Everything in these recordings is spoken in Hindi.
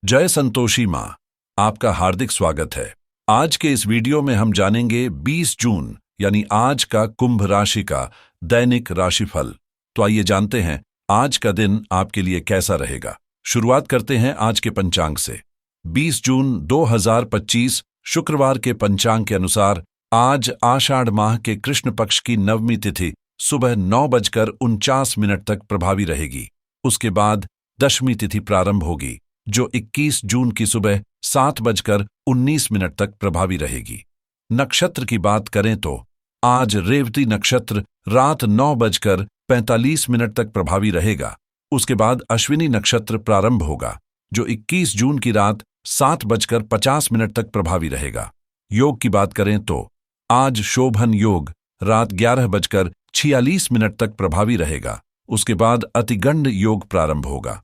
जय संतोषी माँ, आपका हार्दिक स्वागत है। आज के इस वीडियो में हम जानेंगे 20 जून यानी आज का कुंभ राशि का दैनिक राशिफल। तो आइए जानते हैं आज का दिन आपके लिए कैसा रहेगा। शुरुआत करते हैं आज के पंचांग से। 20 जून 2025 शुक्रवार के पंचांग के अनुसार आज आषाढ़ माह के कृष्ण पक्ष की नवमी तिथि सुबह 9:49 तक प्रभावी रहेगी। उसके बाद दशमी तिथि प्रारंभ होगी जो 21 जून की सुबह 7:19 तक प्रभावी रहेगी। नक्षत्र की बात करें तो आज रेवती नक्षत्र रात 9:45 तक प्रभावी रहेगा। उसके बाद अश्विनी नक्षत्र प्रारंभ होगा जो 21 जून की रात 7:50 तक प्रभावी रहेगा। योग की बात करें तो आज शोभन योग रात 11:46 तक प्रभावी रहेगा। उसके बाद अतिगंड योग प्रारंभ होगा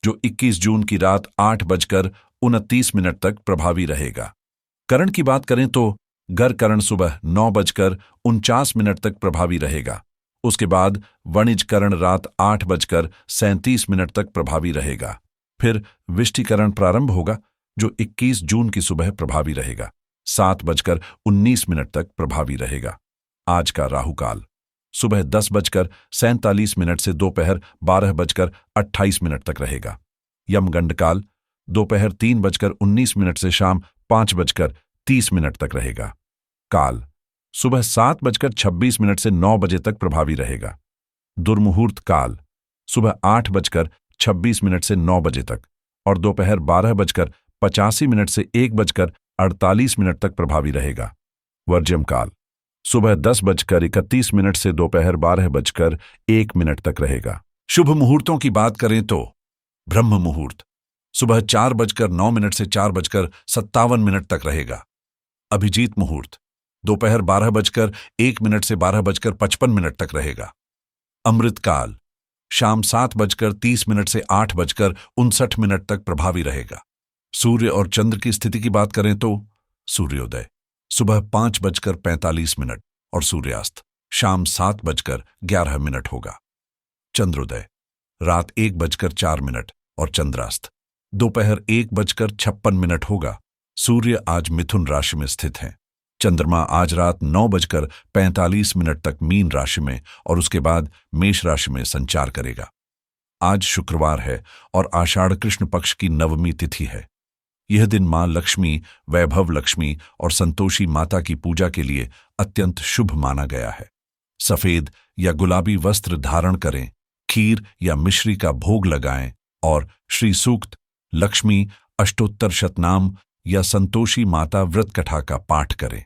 जो 21 जून की रात 8:29 तक प्रभावी रहेगा। करण की बात करें तो गर करण सुबह 9:49 तक प्रभावी रहेगा। उसके बाद वणिज करण रात 8:37 तक प्रभावी रहेगा। फिर विष्टिकरण प्रारंभ होगा जो 21 जून की सुबह प्रभावी रहेगा। 7:19 तक प्रभावी रहेगा। आज का राहुकाल सुबह 10:47 से दोपहर 12:28 तक रहेगा। यमगंड काल दोपहर 3:19 से शाम 5:30 तक रहेगा। काल सुबह 7:26 से 9 बजे तक प्रभावी रहेगा। दुर्मुहूर्त काल सुबह 8:26 से 9 बजे तक और दोपहर 12:85 से 1:48 तक प्रभावी रहेगा। वर्ज्यम काल सुबह 10:31 से दोपहर 12:01 तक रहेगा। शुभ मुहूर्तों की बात करें तो ब्रह्म मुहूर्त सुबह 4:09 से 4:57 तक रहेगा। अभिजीत मुहूर्त दोपहर 12:01 से 12:55 तक रहेगा। अमृत काल शाम 7:30 से 8:59 तक प्रभावी रहेगा। सूर्य और चंद्र की स्थिति की बात करें तो सूर्योदय सुबह 5:45 और सूर्यास्त शाम 7:11 होगा। चंद्रोदय रात 1:04 और चंद्रास्त दोपहर 1:56 होगा। सूर्य आज मिथुन राशि में स्थित हैं। चंद्रमा आज रात 9:45 तक मीन राशि में और उसके बाद मेष राशि में संचार करेगा। आज शुक्रवार है और आषाढ़ कृष्ण पक्ष की नवमी तिथि है। यह दिन मां लक्ष्मी, वैभव लक्ष्मी और संतोषी माता की पूजा के लिए अत्यंत शुभ माना गया है। सफेद या गुलाबी वस्त्र धारण करें, खीर या मिश्री का भोग लगाएं और श्री सूक्त, लक्ष्मी अष्टोत्तर शतनाम या संतोषी माता व्रत कथा का पाठ करें।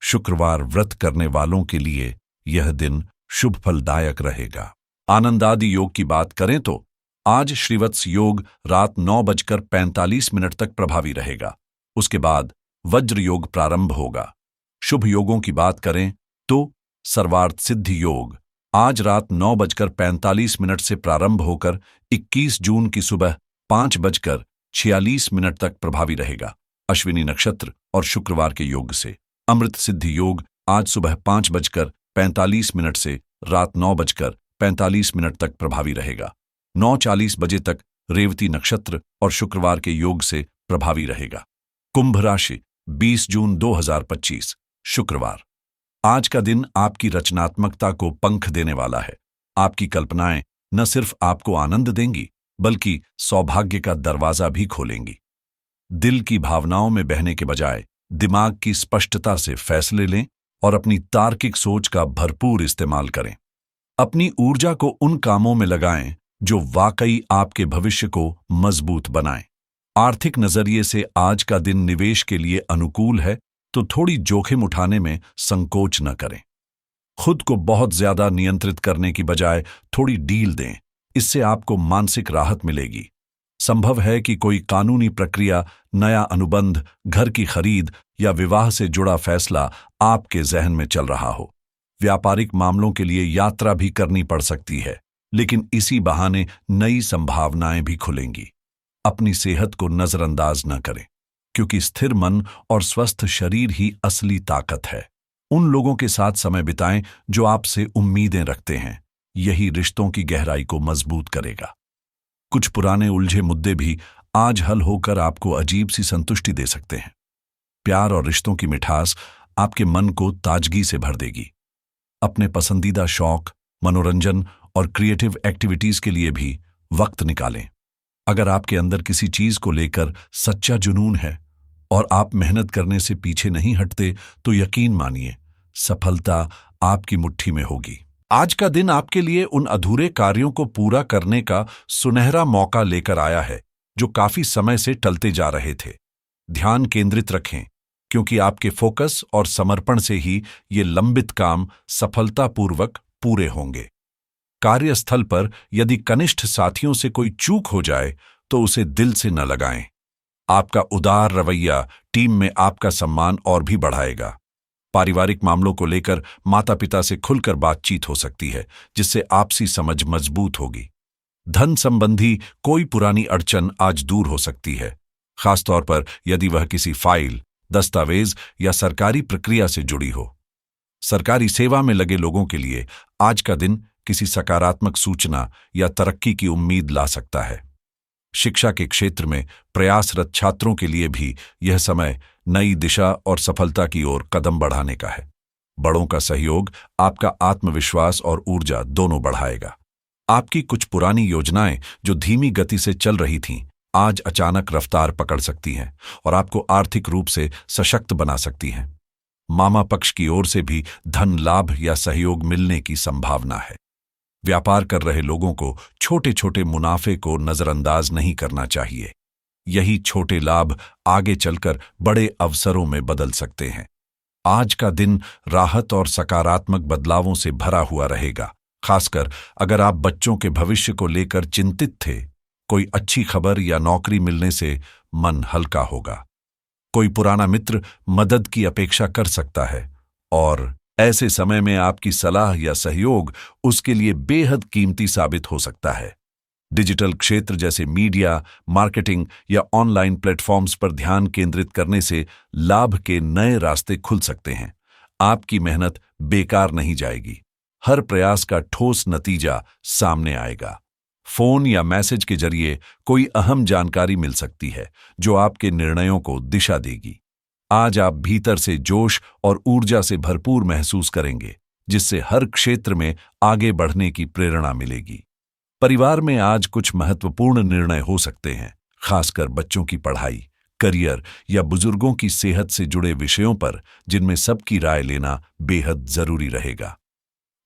शुक्रवार व्रत करने वालों के लिए यह दिन शुभ फलदायक रहेगा। आनंदादि योग की बात करें तो आज श्रीवत्स योग रात 9:45 तक प्रभावी रहेगा। उसके बाद वज्र योग प्रारंभ होगा। शुभ योगों की बात करें तो सर्वार्थ सिद्धि योग आज रात 9:45 से प्रारंभ होकर 21 जून की सुबह 5:46 तक प्रभावी रहेगा। अश्विनी नक्षत्र और शुक्रवार के योग से अमृत सिद्धि योग आज सुबह 5:45 से रात 9:45 तक प्रभावी रहेगा। 9:40 बजे तक रेवती नक्षत्र और शुक्रवार के योग से प्रभावी रहेगा। कुंभ राशि 20 जून 2025 शुक्रवार आज का दिन आपकी रचनात्मकता को पंख देने वाला है। आपकी कल्पनाएं न सिर्फ आपको आनंद देंगी बल्कि सौभाग्य का दरवाजा भी खोलेंगी। दिल की भावनाओं में बहने के बजाय दिमाग की स्पष्टता से फैसले लें और अपनी तार्किक सोच का भरपूर इस्तेमाल करें। अपनी ऊर्जा को उन कामों में लगाएं जो वाकई आपके भविष्य को मजबूत बनाएं। आर्थिक नजरिए से आज का दिन निवेश के लिए अनुकूल है, तो थोड़ी जोखिम उठाने में संकोच न करें। खुद को बहुत ज्यादा नियंत्रित करने की बजाय थोड़ी डील दें, इससे आपको मानसिक राहत मिलेगी। संभव है कि कोई कानूनी प्रक्रिया, नया अनुबंध, घर की खरीद या विवाह से जुड़ा फैसला आपके जहन में चल रहा हो। व्यापारिक मामलों के लिए यात्रा भी करनी पड़ सकती है, लेकिन इसी बहाने नई संभावनाएं भी खुलेंगी। अपनी सेहत को नजरअंदाज न करें, क्योंकि स्थिर मन और स्वस्थ शरीर ही असली ताकत है। उन लोगों के साथ समय बिताएं जो आपसे उम्मीदें रखते हैं, यही रिश्तों की गहराई को मजबूत करेगा। कुछ पुराने उलझे मुद्दे भी आज हल होकर आपको अजीब सी संतुष्टि दे सकते हैं। प्यार और रिश्तों की मिठास आपके मन को ताजगी से भर देगी। अपने पसंदीदा शौक, मनोरंजन और क्रिएटिव एक्टिविटीज के लिए भी वक्त निकालें। अगर आपके अंदर किसी चीज को लेकर सच्चा जुनून है और आप मेहनत करने से पीछे नहीं हटते, तो यकीन मानिए सफलता आपकी मुट्ठी में होगी। आज का दिन आपके लिए उन अधूरे कार्यों को पूरा करने का सुनहरा मौका लेकर आया है जो काफी समय से टलते जा रहे थे। ध्यान केंद्रित रखें, क्योंकि आपके फोकस और समर्पण से ही ये लंबित काम सफलतापूर्वक पूरे होंगे। कार्यस्थल पर यदि कनिष्ठ साथियों से कोई चूक हो जाए तो उसे दिल से न लगाएं। आपका उदार रवैया टीम में आपका सम्मान और भी बढ़ाएगा। पारिवारिक मामलों को लेकर माता पिता से खुलकर बातचीत हो सकती है, जिससे आपसी समझ मजबूत होगी। धन संबंधी कोई पुरानी अड़चन आज दूर हो सकती है, खासतौर पर यदि वह किसी फाइल, दस्तावेज या सरकारी प्रक्रिया से जुड़ी हो। सरकारी सेवा में लगे लोगों के लिए आज का दिन किसी सकारात्मक सूचना या तरक्की की उम्मीद ला सकता है। शिक्षा के क्षेत्र में प्रयासरत छात्रों के लिए भी यह समय नई दिशा और सफलता की ओर कदम बढ़ाने का है। बड़ों का सहयोग आपका आत्मविश्वास और ऊर्जा दोनों बढ़ाएगा। आपकी कुछ पुरानी योजनाएं जो धीमी गति से चल रही थीं, आज अचानक रफ्तार पकड़ सकती हैं और आपको आर्थिक रूप से सशक्त बना सकती हैं। मामा पक्ष की ओर से भी धन लाभ या सहयोग मिलने की संभावना है। व्यापार कर रहे लोगों को छोटे छोटे मुनाफे को नजरअंदाज नहीं करना चाहिए। यही छोटे लाभ आगे चलकर बड़े अवसरों में बदल सकते हैं। आज का दिन राहत और सकारात्मक बदलावों से भरा हुआ रहेगा, खासकर अगर आप बच्चों के भविष्य को लेकर चिंतित थे। कोई अच्छी खबर या नौकरी मिलने से मन हल्का होगा। कोई पुराना मित्र मदद की अपेक्षा कर सकता है और ऐसे समय में आपकी सलाह या सहयोग उसके लिए बेहद कीमती साबित हो सकता है। डिजिटल क्षेत्र जैसे मीडिया, मार्केटिंग या ऑनलाइन प्लेटफॉर्म्स पर ध्यान केंद्रित करने से लाभ के नए रास्ते खुल सकते हैं। आपकी मेहनत बेकार नहीं जाएगी। हर प्रयास का ठोस नतीजा सामने आएगा। फोन या मैसेज के जरिए कोई अहम जानकारी मिल सकती है जो आपके निर्णयों को दिशा देगी। आज आप भीतर से जोश और ऊर्जा से भरपूर महसूस करेंगे, जिससे हर क्षेत्र में आगे बढ़ने की प्रेरणा मिलेगी। परिवार में आज कुछ महत्वपूर्ण निर्णय हो सकते हैं, खासकर बच्चों की पढ़ाई, करियर या बुजुर्गों की सेहत से जुड़े विषयों पर, जिनमें सबकी राय लेना बेहद जरूरी रहेगा।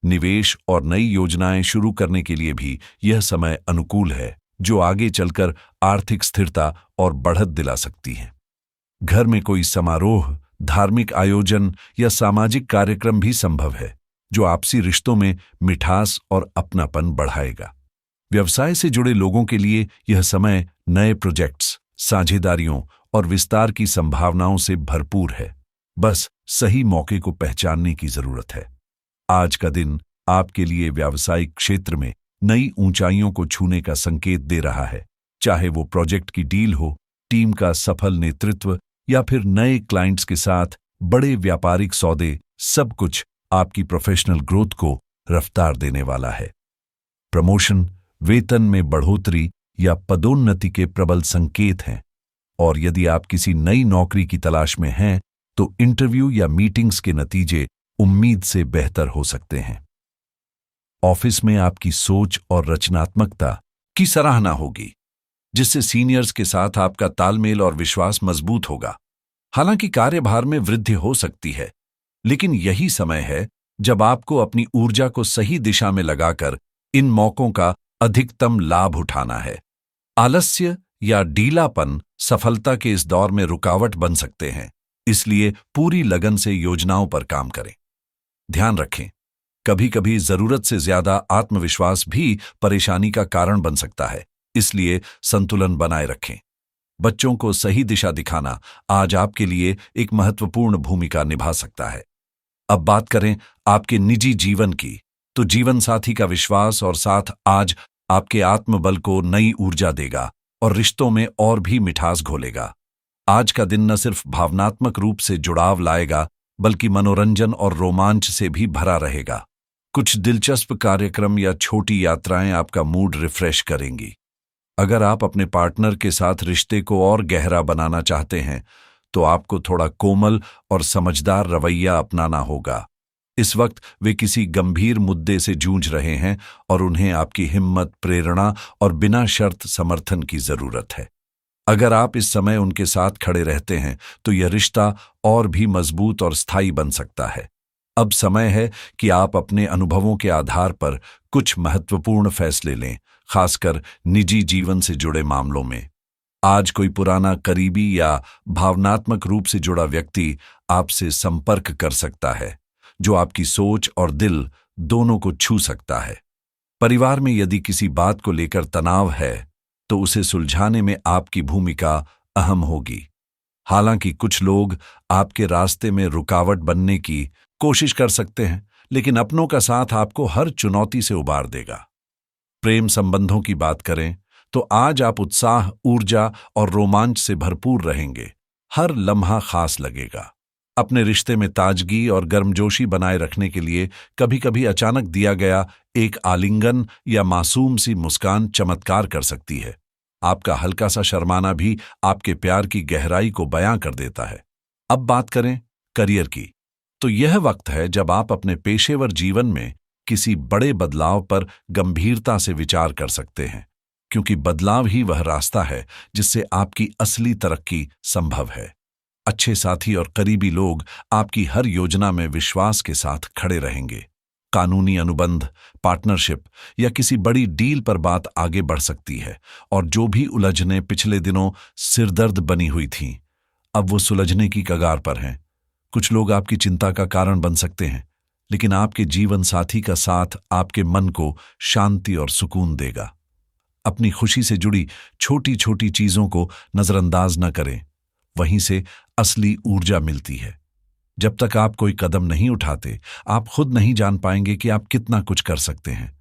निवेश और नई योजनाएं शुरू करने के लिए भी यह समय अनुकूल है, जो आगे चलकर आर्थिक स्थिरता और बढ़त दिला सकती है। घर में कोई समारोह, धार्मिक आयोजन या सामाजिक कार्यक्रम भी संभव है, जो आपसी रिश्तों में मिठास और अपनापन बढ़ाएगा। व्यवसाय से जुड़े लोगों के लिए यह समय नए प्रोजेक्ट्स, साझेदारियों और विस्तार की संभावनाओं से भरपूर है। बस सही मौके को पहचानने की जरूरत है। आज का दिन आपके लिए व्यावसायिक क्षेत्र में नई ऊंचाइयों को छूने का संकेत दे रहा है। चाहे वो प्रोजेक्ट की डील हो, टीम का सफल नेतृत्व या फिर नए क्लाइंट्स के साथ बड़े व्यापारिक सौदे, सब कुछ आपकी प्रोफेशनल ग्रोथ को रफ्तार देने वाला है। प्रमोशन, वेतन में बढ़ोतरी या पदोन्नति के प्रबल संकेत हैं, और यदि आप किसी नई नौकरी की तलाश में हैं, तो इंटरव्यू या मीटिंग्स के नतीजे उम्मीद से बेहतर हो सकते हैं। ऑफिस में आपकी सोच और रचनात्मकता की सराहना होगी, जिससे सीनियर्स के साथ आपका तालमेल और विश्वास मजबूत होगा। हालांकि कार्यभार में वृद्धि हो सकती है, लेकिन यही समय है जब आपको अपनी ऊर्जा को सही दिशा में लगाकर इन मौकों का अधिकतम लाभ उठाना है। आलस्य या ढीलापन सफलता के इस दौर में रुकावट बन सकते हैं, इसलिए पूरी लगन से योजनाओं पर काम करें। ध्यान रखें, कभी कभी जरूरत से ज्यादा आत्मविश्वास भी परेशानी का कारण बन सकता है, इसलिए संतुलन बनाए रखें। बच्चों को सही दिशा दिखाना आज आपके लिए एक महत्वपूर्ण भूमिका निभा सकता है। अब बात करें आपके निजी जीवन की, तो जीवन साथी का विश्वास और साथ आज आपके आत्मबल को नई ऊर्जा देगा और रिश्तों में और भी मिठास घोलेगा। आज का दिन न सिर्फ भावनात्मक रूप से जुड़ाव लाएगा, बल्कि मनोरंजन और रोमांच से भी भरा रहेगा। कुछ दिलचस्प कार्यक्रम या छोटी यात्राएं आपका मूड रिफ्रेश करेंगी। अगर आप अपने पार्टनर के साथ रिश्ते को और गहरा बनाना चाहते हैं तो आपको थोड़ा कोमल और समझदार रवैया अपनाना होगा। इस वक्त वे किसी गंभीर मुद्दे से जूझ रहे हैं और उन्हें आपकी हिम्मत, प्रेरणा और बिना शर्त समर्थन की जरूरत है। अगर आप इस समय उनके साथ खड़े रहते हैं तो यह रिश्ता और भी मजबूत और स्थायी बन सकता है। अब समय है कि आप अपने अनुभवों के आधार पर कुछ महत्वपूर्ण फैसले लें, खासकर निजी जीवन से जुड़े मामलों में। आज कोई पुराना करीबी या भावनात्मक रूप से जुड़ा व्यक्ति आपसे संपर्क कर सकता है, जो आपकी सोच और दिल दोनों को छू सकता है। परिवार में यदि किसी बात को लेकर तनाव है तो उसे सुलझाने में आपकी भूमिका अहम होगी। हालांकि कुछ लोग आपके रास्ते में रुकावट बनने की कोशिश कर सकते हैं, लेकिन अपनों का साथ आपको हर चुनौती से उबार देगा। प्रेम संबंधों की बात करें तो आज आप उत्साह, ऊर्जा और रोमांच से भरपूर रहेंगे। हर लम्हा खास लगेगा। अपने रिश्ते में ताजगी और गर्मजोशी बनाए रखने के लिए कभी कभी अचानक दिया गया एक आलिंगन या मासूम सी मुस्कान चमत्कार कर सकती है। आपका हल्का सा शर्माना भी आपके प्यार की गहराई को बयां कर देता है। अब बात करें करियर की, तो यह वक्त है जब आप अपने पेशेवर जीवन में किसी बड़े बदलाव पर गंभीरता से विचार कर सकते हैं, क्योंकि बदलाव ही वह रास्ता है जिससे आपकी असली तरक्की संभव है। अच्छे साथी और करीबी लोग आपकी हर योजना में विश्वास के साथ खड़े रहेंगे। कानूनी अनुबंध, पार्टनरशिप या किसी बड़ी डील पर बात आगे बढ़ सकती है और जो भी उलझनें पिछले दिनों सिरदर्द बनी हुई थीं, अब वो सुलझने की कगार पर हैं। कुछ लोग आपकी चिंता का कारण बन सकते हैं, लेकिन आपके जीवन साथी का साथ आपके मन को शांति और सुकून देगा। अपनी खुशी से जुड़ी छोटी छोटी चीजों को नजरअंदाज न करें, वहीं से असली ऊर्जा मिलती है। जब तक आप कोई कदम नहीं उठाते, आप खुद नहीं जान पाएंगे कि आप कितना कुछ कर सकते हैं।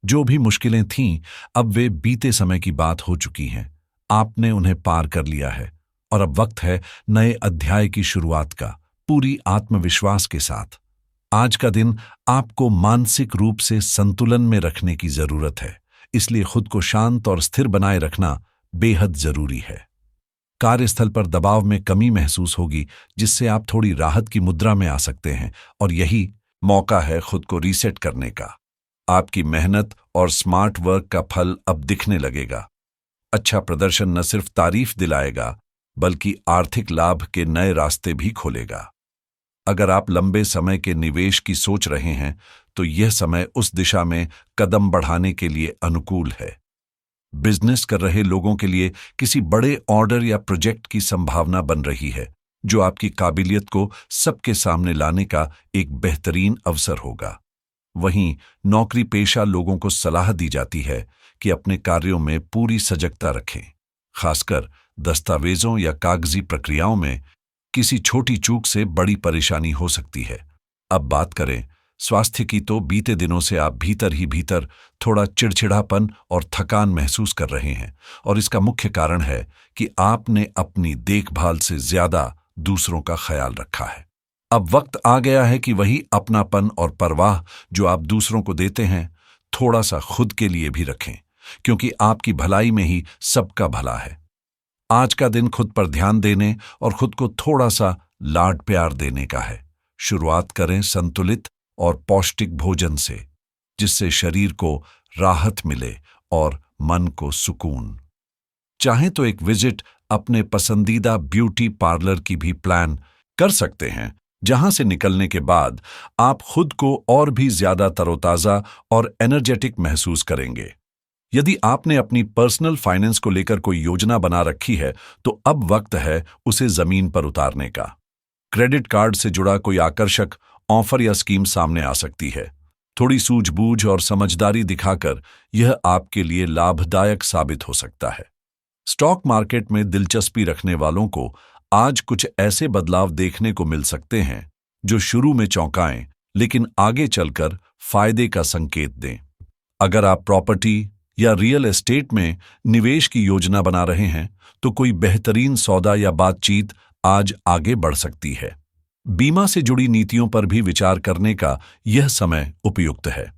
जो भी मुश्किलें थीं, अब वे बीते समय की बात हो चुकी हैं। आपने उन्हें पार कर लिया है और अब वक्त है नए अध्याय की शुरुआत का, पूरी आत्मविश्वास के साथ। आज का दिन आपको मानसिक रूप से संतुलन में रखने की जरूरत है, इसलिए खुद को शांत और स्थिर बनाए रखना बेहद जरूरी है। कार्यस्थल पर दबाव में कमी महसूस होगी, जिससे आप थोड़ी राहत की मुद्रा में आ सकते हैं और यही मौका है खुद को रीसेट करने का। आपकी मेहनत और स्मार्ट वर्क का फल अब दिखने लगेगा। अच्छा प्रदर्शन न सिर्फ तारीफ दिलाएगा, बल्कि आर्थिक लाभ के नए रास्ते भी खोलेगा। अगर आप लंबे समय के निवेश की सोच रहे हैं तो यह समय उस दिशा में कदम बढ़ाने के लिए अनुकूल है। बिजनेस कर रहे लोगों के लिए किसी बड़े ऑर्डर या प्रोजेक्ट की संभावना बन रही है, जो आपकी काबिलियत को सबके सामने लाने का एक बेहतरीन अवसर होगा। वहीं नौकरी पेशा लोगों को सलाह दी जाती है कि अपने कार्यों में पूरी सजगता रखें, खासकर दस्तावेजों या कागजी प्रक्रियाओं में किसी छोटी चूक से बड़ी परेशानी हो सकती है। अब बात करें स्वास्थ्य की, तो बीते दिनों से आप भीतर ही भीतर थोड़ा चिड़चिड़ापन और थकान महसूस कर रहे हैं और इसका मुख्य कारण है कि आपने अपनी देखभाल से ज्यादा दूसरों का ख्याल रखा है। अब वक्त आ गया है कि वही अपनापन और परवाह जो आप दूसरों को देते हैं, थोड़ा सा खुद के लिए भी रखें, क्योंकि आपकी भलाई में ही सबका भला है। आज का दिन खुद पर ध्यान देने और खुद को थोड़ा सा लाड प्यार देने का है। शुरुआत करें संतुलित और पौष्टिक भोजन से, जिससे शरीर को राहत मिले और मन को सुकून। चाहें तो एक विजिट अपने पसंदीदा ब्यूटी पार्लर की भी प्लान कर सकते हैं, जहां से निकलने के बाद आप खुद को और भी ज्यादा तरोताजा और एनर्जेटिक महसूस करेंगे। यदि आपने अपनी पर्सनल फाइनेंस को लेकर कोई योजना बना रखी है तो अब वक्त है उसे जमीन पर उतारने का। क्रेडिट कार्ड से जुड़ा कोई आकर्षक ऑफर या स्कीम सामने आ सकती है। थोड़ी सूझबूझ और समझदारी दिखाकर यह आपके लिए लाभदायक साबित हो सकता है। स्टॉक मार्केट में दिलचस्पी रखने वालों को आज कुछ ऐसे बदलाव देखने को मिल सकते हैं जो शुरू में चौंकाएं, लेकिन आगे चलकर फायदे का संकेत दें। अगर आप प्रॉपर्टी या रियल एस्टेट में निवेश की योजना बना रहे हैं तो कोई बेहतरीन सौदा या बातचीत आज आगे बढ़ सकती है। बीमा से जुड़ी नीतियों पर भी विचार करने का यह समय उपयुक्त है।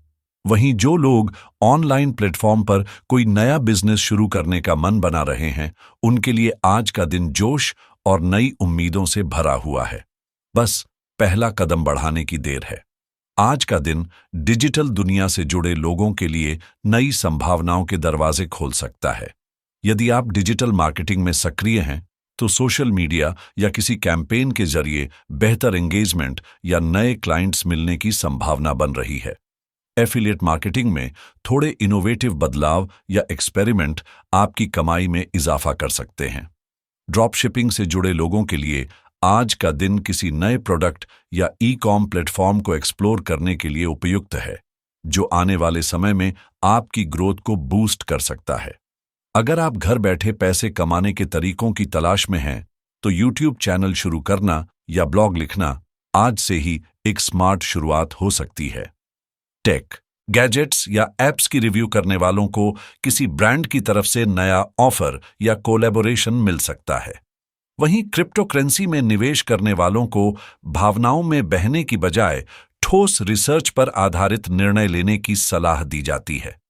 वहीं जो लोग ऑनलाइन प्लेटफॉर्म पर कोई नया बिजनेस शुरू करने का मन बना रहे हैं, उनके लिए आज का दिन जोश और नई उम्मीदों से भरा हुआ है। बस पहला कदम बढ़ाने की देर है। आज का दिन डिजिटल दुनिया से जुड़े लोगों के लिए नई संभावनाओं के दरवाजे खोल सकता है। यदि आप डिजिटल मार्केटिंग में सक्रिय हैं, तो सोशल मीडिया या किसी कैंपेन के जरिए बेहतर एंगेजमेंट या नए क्लाइंट्स मिलने की संभावना बन रही है। एफिलिएट मार्केटिंग में थोड़े इनोवेटिव बदलाव या एक्सपेरिमेंट आपकी कमाई में इजाफा कर सकते हैं। ड्रॉप शिपिंग से जुड़े लोगों के लिए आज का दिन किसी नए प्रोडक्ट या ई-कॉम प्लेटफॉर्म को एक्सप्लोर करने के लिए उपयुक्त है, जो आने वाले समय में आपकी ग्रोथ को बूस्ट कर सकता है। अगर आप घर बैठे पैसे कमाने के तरीकों की तलाश में हैं, तो YouTube चैनल शुरू करना या ब्लॉग लिखना आज से ही एक स्मार्ट शुरुआत हो सकती है। टेक, गैजेट्स या एप्स की रिव्यू करने वालों को किसी ब्रांड की तरफ से नया ऑफर या कोलैबोरेशन मिल सकता है। वहीं क्रिप्टोकरेंसी में निवेश करने वालों को भावनाओं में बहने की बजाय ठोस रिसर्च पर आधारित निर्णय लेने की सलाह दी जाती है।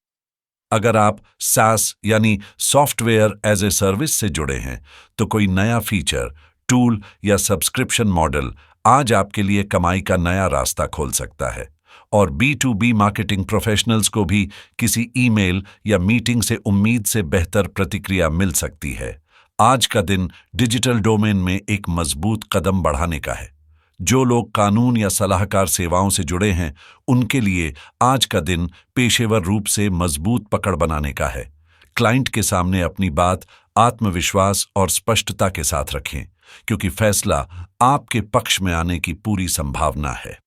अगर आप SaaS यानी सॉफ्टवेयर एज ए सर्विस से जुड़े हैं, तो कोई नया फीचर, टूल या सब्सक्रिप्शन मॉडल आज आपके लिए कमाई का नया रास्ता खोल सकता है। और B2B मार्केटिंग प्रोफेशनल्स को भी किसी ईमेल या मीटिंग से उम्मीद से बेहतर प्रतिक्रिया मिल सकती है। आज का दिन डिजिटल डोमेन में एक मजबूत कदम बढ़ाने का है। जो लोग कानून या सलाहकार सेवाओं से जुड़े हैं, उनके लिए आज का दिन पेशेवर रूप से मजबूत पकड़ बनाने का है। क्लाइंट के सामने अपनी बात आत्मविश्वास और स्पष्टता के साथ रखें, क्योंकि फैसला आपके पक्ष में आने की पूरी संभावना है।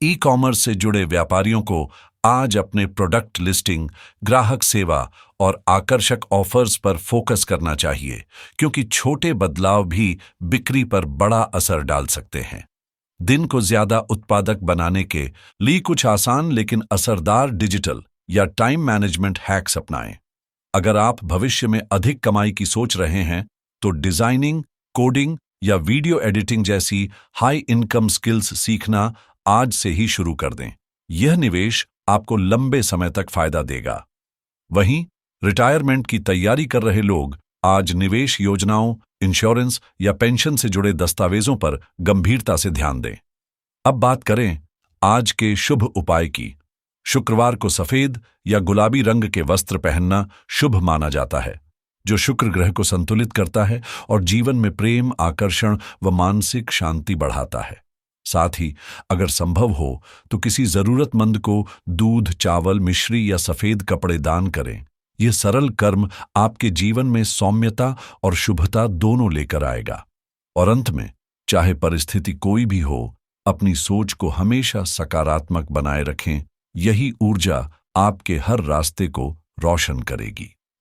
ई कॉमर्स से जुड़े व्यापारियों को आज अपने प्रोडक्ट लिस्टिंग, ग्राहक सेवा और आकर्षक ऑफर्स पर फोकस करना चाहिए, क्योंकि छोटे बदलाव भी बिक्री पर बड़ा असर डाल सकते हैं। दिन को ज्यादा उत्पादक बनाने के लिए कुछ आसान लेकिन असरदार डिजिटल या टाइम मैनेजमेंट हैक्स अपनाएं। अगर आप भविष्य में अधिक कमाई की सोच रहे हैं, तो डिजाइनिंग, कोडिंग या वीडियो एडिटिंग जैसी हाई इनकम स्किल्स सीखना आज से ही शुरू कर दें। यह निवेश आपको लंबे समय तक फायदा देगा। वहीं रिटायरमेंट की तैयारी कर रहे लोग आज निवेश योजनाओं, इंश्योरेंस या पेंशन से जुड़े दस्तावेजों पर गंभीरता से ध्यान दें। अब बात करें आज के शुभ उपाय की। शुक्रवार को सफेद या गुलाबी रंग के वस्त्र पहनना शुभ माना जाता है, जो शुक्र ग्रह को संतुलित करता है और जीवन में प्रेम, आकर्षण व मानसिक शांति बढ़ाता है। साथ ही अगर संभव हो तो किसी जरूरतमंद को दूध, चावल, मिश्री या सफेद कपड़े दान करें। यह सरल कर्म आपके जीवन में सौम्यता और शुभता दोनों लेकर आएगा। और अंत में, चाहे परिस्थिति कोई भी हो, अपनी सोच को हमेशा सकारात्मक बनाए रखें। यही ऊर्जा आपके हर रास्ते को रोशन करेगी।